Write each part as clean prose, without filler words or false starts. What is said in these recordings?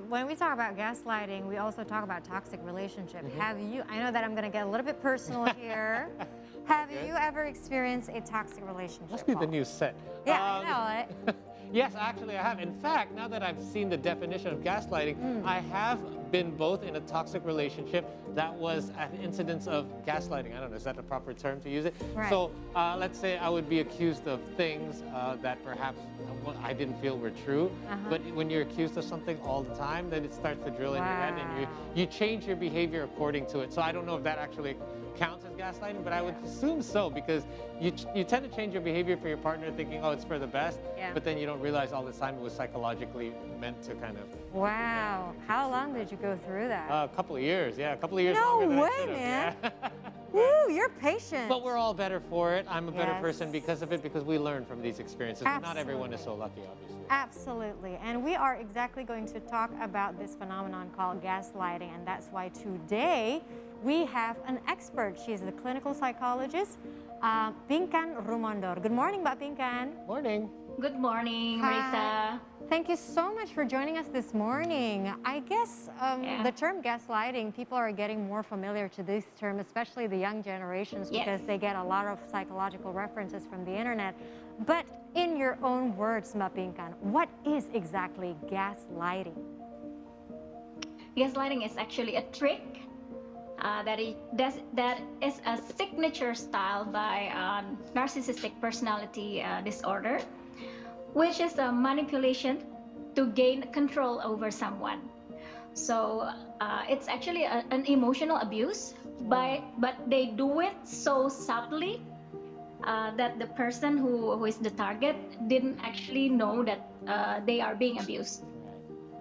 when we talk about gaslighting, we also talk about toxic relationship. Have you, I know that I'm going to get a little bit personal here. Have you ever experienced a toxic relationship? Must be the new set. Yeah, I know, right? Yes, actually I have. In fact, now that I've seen the definition of gaslighting, I have been both in a toxic relationship that was an incidence of gaslighting. I don't know, is that the proper term to use it? Right. So let's say I would be accused of things that perhaps I didn't feel were true. But when you're accused of something all the time, then it starts to drill in your head and you change your behavior according to it. So I don't know if that actually counts as gaslighting, but I would assume so, because you tend to change your behavior for your partner thinking, oh, it's for the best, but then you don't realize all this time it was psychologically meant to kind of... Wow. How long did you go through that? A couple of years, a couple of years No longer than I way, should have. man. Woo, you're patient. But we're all better for it. I'm a better person because of it, because we learn from these experiences. But not everyone is so lucky, obviously. Absolutely. And we are exactly going to talk about this phenomenon called gaslighting, and that's why today we have an expert. She's the clinical psychologist, Pingkan Rumondor. Good morning, Mbak Pingkan. Morning. Good morning, Marisa. Thank you so much for joining us this morning. I guess the term gaslighting, people are getting more familiar to this term, especially the young generations, because they get a lot of psychological references from the internet. But in your own words, Mbak Pingkan, what is exactly gaslighting? Gaslighting is actually a trick that is a signature style by narcissistic personality disorder, which is a manipulation to gain control over someone. So it's actually an emotional abuse, but they do it so subtly that the person who is the target didn't actually know that they are being abused.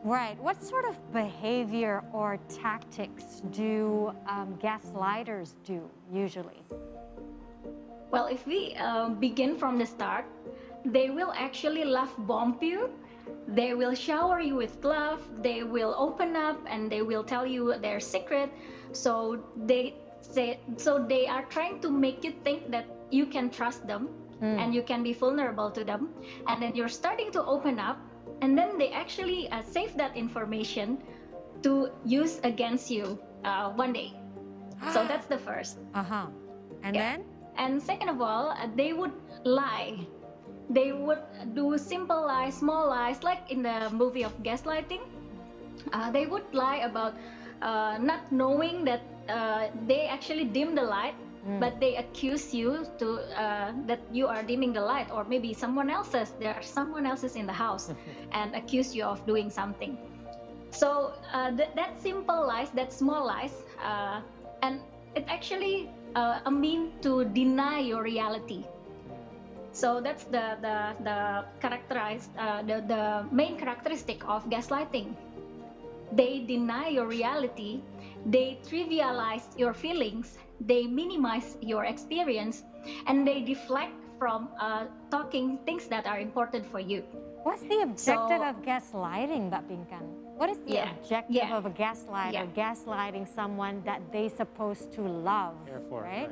Right. What sort of behavior or tactics do gaslighters do usually? Well, if we begin from the start, they will actually love bomb you. They will shower you with love. They will open up and they will tell you their secret. So they are trying to make you think that you can trust them and you can be vulnerable to them. And then you're starting to open up, and then they actually save that information to use against you one day. So that's the first. And then? And second of all, they would lie. They would do simple lies, small lies, like in the movie of Gaslighting. They would lie about not knowing that they actually dim the light, but they accuse you to that you are dimming the light, or maybe someone else's. There are someone else's in the house, and accuse you of doing something. So that simple lies, that small lies, and it actually a mean to deny your reality. So that's the main characteristic of gaslighting. They deny your reality, they trivialize your feelings, they minimize your experience, and they deflect from talking things that are important for you. What's the objective of gaslighting, Mbak Pingkan? What is the objective of a gaslighter gaslighting someone that they're supposed to love, right?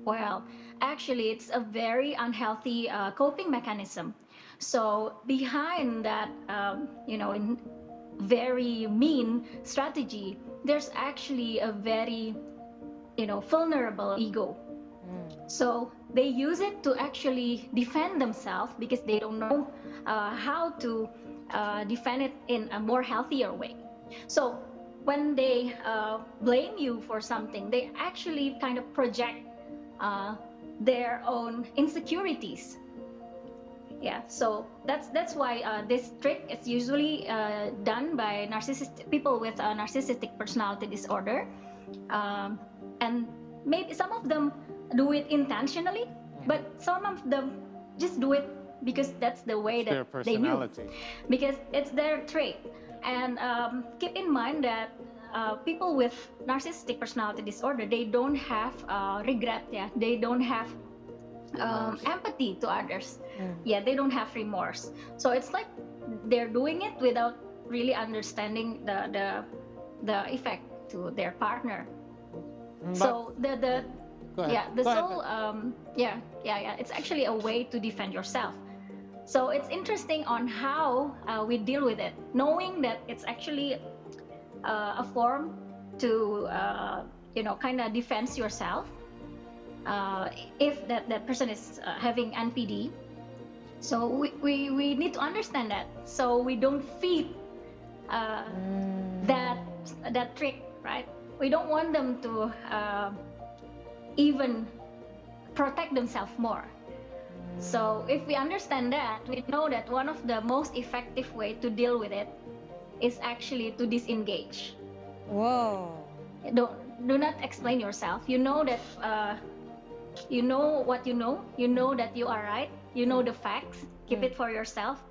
Well, actually, it's a very unhealthy coping mechanism. So behind that, in very mean strategy, there's actually a very, vulnerable ego. So they use it to actually defend themselves because they don't know how to defend it in a more healthier way. So when they blame you for something, they actually kind of project their own insecurities. So that's why this trick is usually done by people with a narcissistic personality disorder, and maybe some of them do it intentionally, but some of them just do it because that's the way that they knew, because it's their trait. And keep in mind that people with narcissistic personality disorder, they don't have regret, they don't have empathy to others. They don't have remorse. So it's like they're doing it without really understanding the effect to their partner. So it's actually a way to defend yourself. So it's interesting on how we deal with it, knowing that it's actually a form to kind of defend yourself if that person is having NPD. So we need to understand that, so we don't feed that trick, right? We don't want them to even protect themselves more. So if we understand that, we know that one of the most effective way to deal with it is actually to disengage. Whoa. Do not explain yourself. You know that you know what you know. You know that you are right. You know the facts. Keep it for yourself,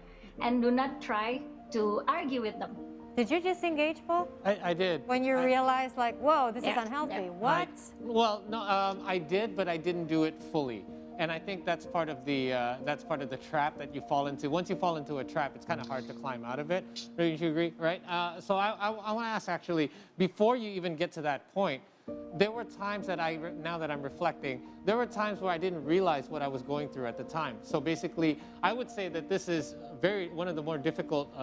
and do not try to argue with them. Did you disengage, Paul? I did. When you realized, like, whoa, this is unhealthy. What? I did, but I didn't do it fully. And I think that's part of the trap that you fall into. Once you fall into a trap, it's kind of hard to climb out of it. Don't you agree, right? So I want to ask, actually, before you even get to that point, there were times that now that I'm reflecting, there were times where I didn't realize what I was going through at the time. So basically, I would say that this is one of the more difficult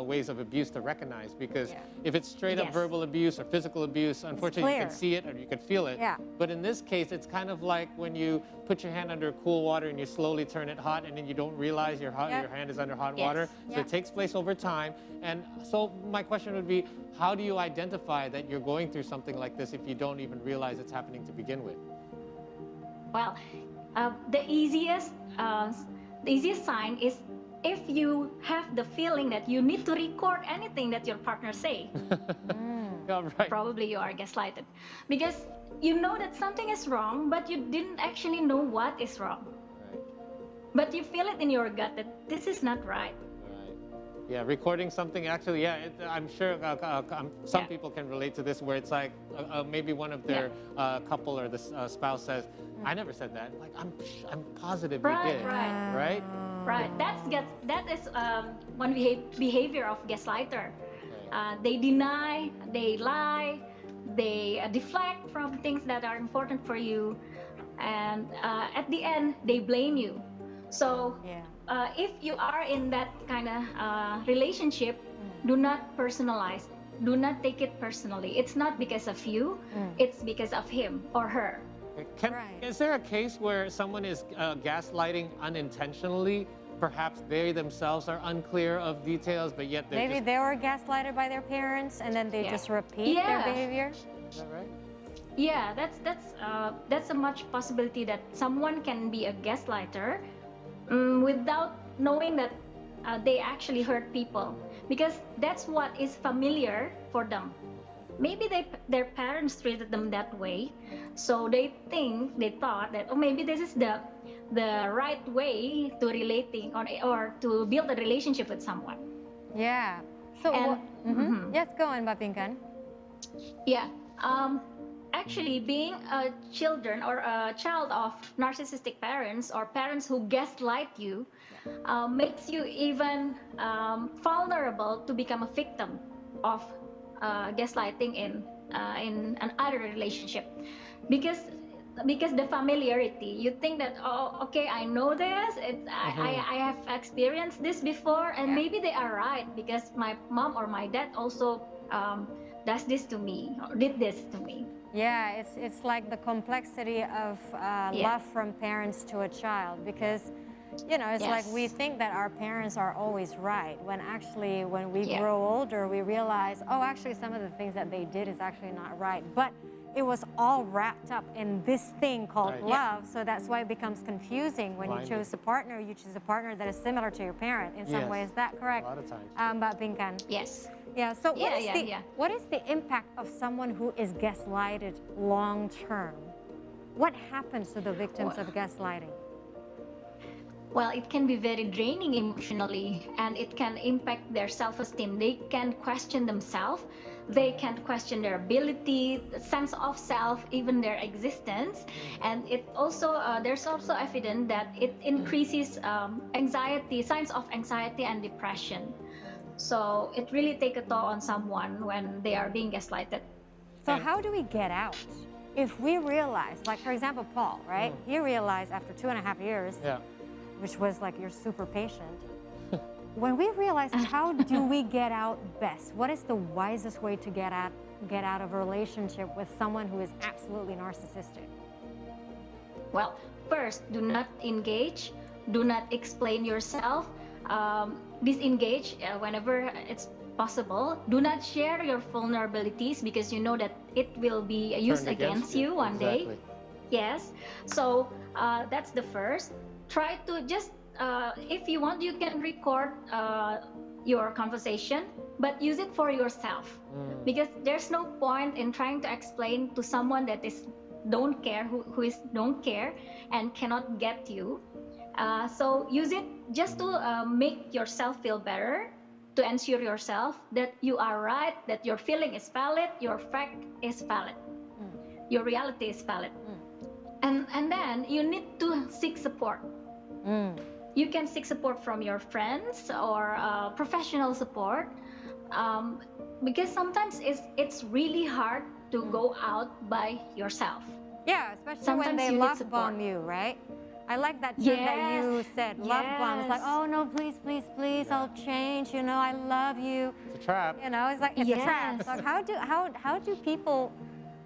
ways of abuse to recognize, because if it's straight up verbal abuse or physical abuse, unfortunately you can see it or you can feel it. Yeah. But in this case, it's kind of like when you put your hand under cool water and you slowly turn it hot, and then you don't realize your hand is under hot water. So it takes place over time. And so my question would be, how do you identify that you're going through something like this if you don't even realize it's happening to begin with? Well, the easiest sign is if you have the feeling that you need to record anything that your partner say. Right. Probably you are gaslighted, because you know that something is wrong, but you didn't actually know what is wrong. Right. But you feel it in your gut that this is not right. Yeah, recording something, actually, I'm sure some people can relate to this, where it's like maybe one of their couple or the spouse says, I never said that. Like, I'm positive you did. Right? Right. That is one behavior of gaslighter. They deny, they lie, they deflect from things that are important for you, and at the end, they blame you. So if you are in that kind of relationship, do not personalize. Do not take it personally. It's not because of you. It's because of him or her. Is there a case where someone is gaslighting unintentionally? Perhaps they themselves are unclear of details, but yet they were gaslighted by their parents, and then they just repeat their behavior? Is that right? Yeah, that's a much possibility that someone can be a gaslighter without knowing that they actually hurt people, because that's what is familiar for them. Maybe their parents treated them that way, so they thought that, oh, maybe this is the right way to relating or to build a relationship with someone. Yeah. So yes, go on, Mbak Pingkan. Yeah. Actually, being a children or a child of narcissistic parents or parents who gaslight you makes you even vulnerable to become a victim of gaslighting in another relationship, because the familiarity, you think that, oh, okay, I know this, I have experienced this before, and maybe they are right, because my mom or my dad also does this to me or did this to me. Yeah, it's like the complexity of love from parents to a child, because it's like we think that our parents are always right, when actually when we grow older we realize, oh, actually some of the things that they did is actually not right, but it was all wrapped up in this thing called love. So that's why it becomes confusing when you choose a partner. You choose a partner that is similar to your parent in some ways. Is that correct? A lot of times. Mbak Pingkan? Yes. Yeah. So what is the impact of someone who is gaslighted long term? What happens to the victims of gaslighting? Well, it can be very draining emotionally, and it can impact their self-esteem. They can question themselves. They can question their ability, the sense of self, even their existence. And it also there's also evidence that it increases anxiety, signs of anxiety and depression. So it really takes a toll on someone when they are being gaslighted. So how do we get out? If we realize, like for example, Paul, right? He realized after 2.5 years which was like you're super patient. When we realize, how do we get out best? What is the wisest way to get out of a relationship with someone who is absolutely narcissistic? Well, first, do not engage. Do not explain yourself. Disengage whenever it's possible. Do not share your vulnerabilities because you know that it will be used against you one day. Yes. So that's the first. Try to just, if you want, you can record your conversation, but use it for yourself. Because there's no point in trying to explain to someone that is don't care, who is don't care and cannot get you. So use it just to make yourself feel better, to ensure yourself that you are right, that your feeling is valid, your fact is valid, your reality is valid. And then you need to seek support. You can seek support from your friends or professional support, because sometimes it's really hard to go out by yourself. Yeah, especially when they love bomb you, right? I like that term that you said, love bomb. It's like, oh no, please, please, please, I'll change. You know, I love you. It's a trap. You know, it's like it's a trap. So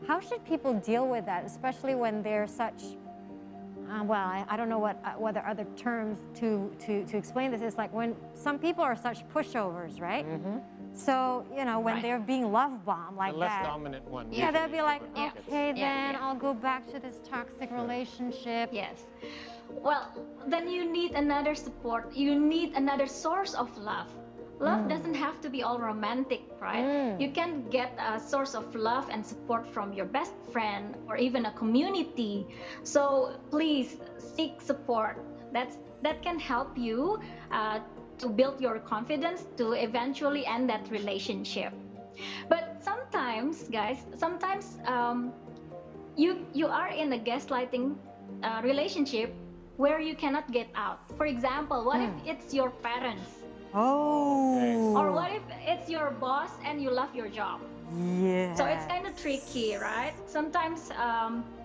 how should people deal with that, especially when they're such? Well, I don't know what other terms to explain this. It's like when some people are such pushovers, right? So, you know, when they're being love bombed like the less that. dominant one. Yeah, they'll be like, okay, then I'll go back to this toxic relationship. Yes. Well, then you need another support. You need another source of love. Love doesn't have to be all romantic, right? You can get a source of love and support from your best friend or even a community. So please seek support. That can help you to build your confidence to eventually end that relationship. But sometimes, guys, you are in a gaslighting relationship where you cannot get out. For example, what if it's your parents? Oh. Or what if it's your boss and you love your job? Yeah. So it's kind of tricky, right? Sometimes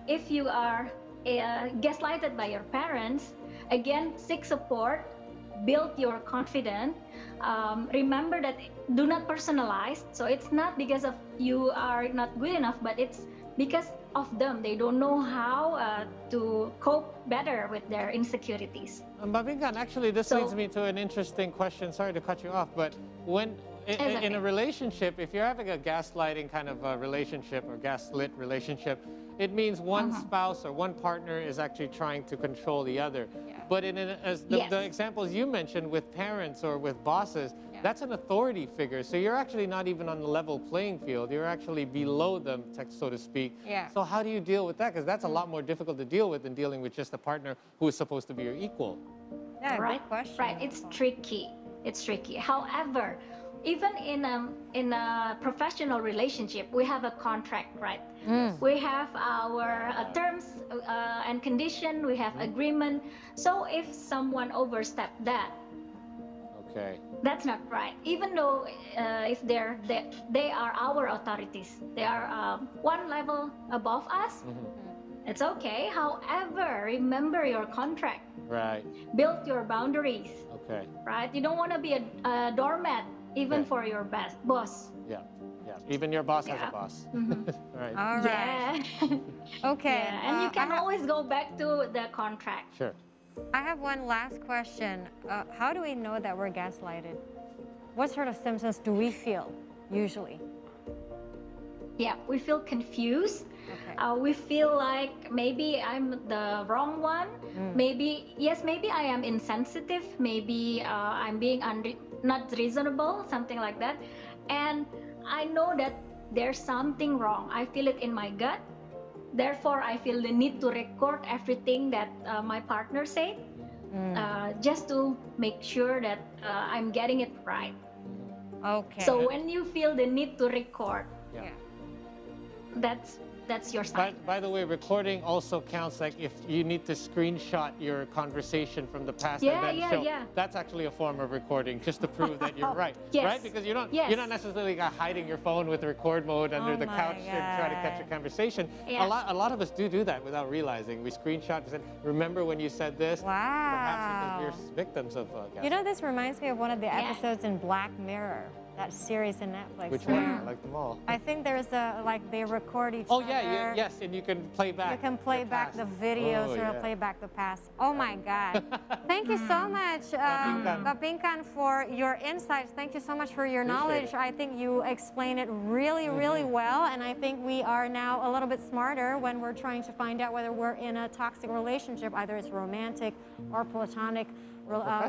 if you are gaslighted by your parents, again, seek support, build your confidence. Remember that do not personalize. So it's not because of you are not good enough, but it's because of them. They don't know how to cope better with their insecurities. But Pingkan, actually, this leads me to an interesting question. Sorry to cut you off, but when in a relationship, if you're having a gaslighting kind of a relationship or gaslit relationship, it means one spouse or one partner is actually trying to control the other. But as the examples you mentioned with parents or with bosses, that's an authority figure. So you're actually not even on the level playing field. You're actually below them, so to speak. So how do you deal with that? Because that's a lot more difficult to deal with than dealing with just a partner who is supposed to be your equal. Yeah, great question. Right, it's tricky. It's tricky. However, even in a professional relationship, we have a contract, right? We have our terms and condition. We have agreement. So if someone overstepped that, that's not right. Even though if they are our authorities, they are one level above us. It's okay. However, remember your contract. Right. Build your boundaries. Okay. Right. You don't want to be a doormat even for your boss. Yeah. Even your boss has a boss. Right. All right. Okay. And you can always go back to the contract. Sure. I have one last question. How do we know that we're gaslighted? What sort of symptoms do we feel usually? Yeah, we feel confused. We feel like maybe I'm the wrong one. Maybe I am insensitive. Maybe I'm being not reasonable, something like that. And I know that there's something wrong. I feel it in my gut. Therefore, I feel the need to record everything that my partner said, just to make sure that I'm getting it right. Okay. So when you feel the need to record, that's that's your sign. By the way, recording also counts like if you need to screenshot your conversation from the past and then show. That's actually a form of recording, just to prove that you're right. Right? Because you're not necessarily hiding your phone with record mode under the couch and try to catch a conversation. A lot of us do that without realizing. We screenshot and say, remember when you said this? Wow. Perhaps because we're victims of gaslighting. You know, this reminds me of one of the episodes in Black Mirror. That series in Netflix. Which one? I like them all. I think there's they record each other. Oh yeah, yes, and you can play back. You can play back the videos or play back the past. Oh my God. Thank you so much, Pingkan, for your insights. Thank you so much for your knowledge. I think you explain it really, really well, and I think we are now a little bit smarter when we're trying to find out whether we're in a toxic relationship, either it's romantic or platonic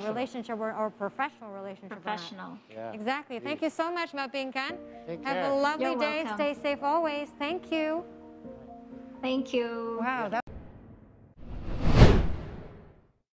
relationship or professional relationship. Professional. Yeah. Exactly. Thank you so much, Pingkan. Have a lovely You're day. welcome. Stay safe always. Thank you. Thank you. Wow.